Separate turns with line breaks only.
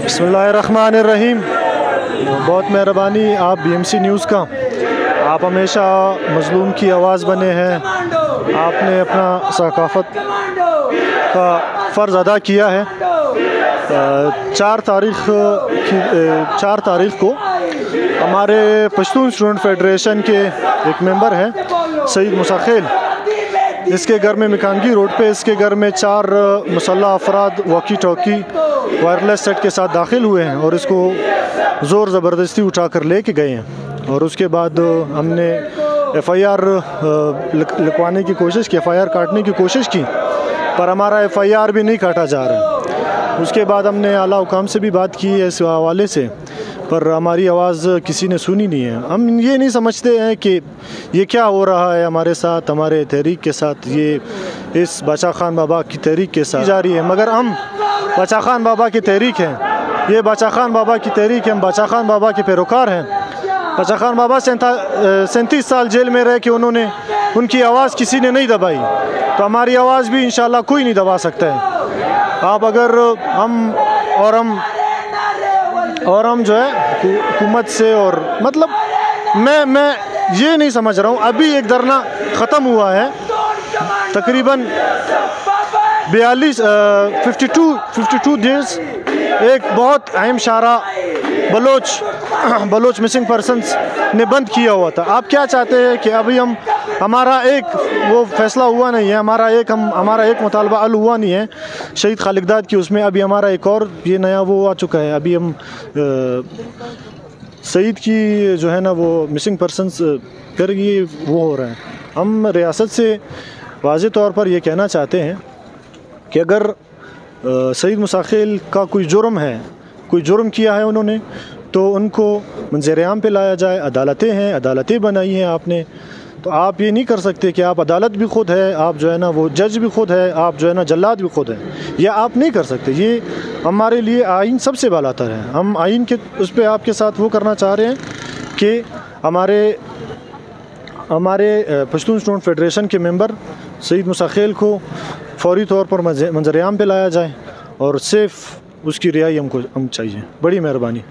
बिस्मिल्लाहिर्रहमानिर्रहीम। बहुत मेहरबानी आप BMC न्यूज़ का। आप हमेशा मज़लूम की आवाज़ बने हैं। आपने अपना सकाफ़त का फ़र्ज़ अदा किया है। 4 तारीख़ को हमारे पश्तून स्टूडेंट फेडरेशन के एक मेंबर हैं सईद मूसा खेल, इसके घर में मिकानगी रोड पे इसके घर में 4 मुसल्लह अफराद वॉकी टॉकी वायरलेस सेट के साथ दाखिल हुए हैं और इसको ज़ोर ज़बरदस्ती उठा कर ले के गए हैं। और उसके बाद हमने FIR लिखवाने की कोशिश की, FIR काटने की कोशिश की, पर हमारा FIR भी नहीं काटा जा रहा है। उसके बाद हमने आला हुकाम से भी बात की है इस हवाले से, पर हमारी आवाज़ किसी ने सुनी नहीं है। हम ये नहीं समझते हैं कि ये क्या हो रहा है हमारे साथ, हमारे तहरीक के साथ, ये इस बादशाह खान बाबा की तहरीक के साथ जारी है। मगर हम बादशाह खान बाबा की तहरीक हैं, ये बादशाह खान बाबा की तहरीक है, हम बादशाह खान बाबा के पैरोकार हैं। बादशाह खान बाबा 37 साल जेल में रह के उनकी आवाज़ किसी ने नहीं दबाई, तो हमारी आवाज़ भी इंशाल्लाह कोई नहीं दबा सकता है। आप अगर हम जो है हुकूमत से, और मतलब मैं ये नहीं समझ रहा हूँ, अभी एक धरना ख़त्म हुआ है तकरीबन 52 डेज़। एक बहुत अहम शारा बलोच मिसिंग पर्सनस ने बंद किया हुआ था। आप क्या चाहते हैं कि अभी हमारा एक वो फैसला हुआ नहीं है, हमारा एक मुतालबा हल हुआ नहीं है शहीद खालिकदाद की, उसमें अभी हमारा एक और ये नया वो आ चुका है। अभी हम सईद की जो है ना वो मिसिंग पर्सनस कर ये वो हो रहा है। हम रियासत से वाज़े तौर पर ये कहना चाहते हैं कि अगर सईद मूसा खेल का कोई जुर्म किया है उन्होंने, तो उनको मंज़र-ए-आम पे लाया जाए। अदालतें बनाई हैं आपने, तो आप ये नहीं कर सकते कि आप अदालत भी खुद है, आप जो है ना वो जज भी खुद है, आप जो है ना जल्लाद भी खुद है। ये आप नहीं कर सकते। ये हमारे लिए आइन सबसे बालातर है। हम आइन के उस पर आपके साथ वो करना चाह रहे हैं कि हमारे पश्तून स्टूडेंट फेडरेशन के मेंबर सईद मूसा खेल को फौरी तौर पर मंज़र-ए-आम पे लाया जाए और सिर्फ उसकी रिहाई हमको चाहिए। बड़ी मेहरबानी।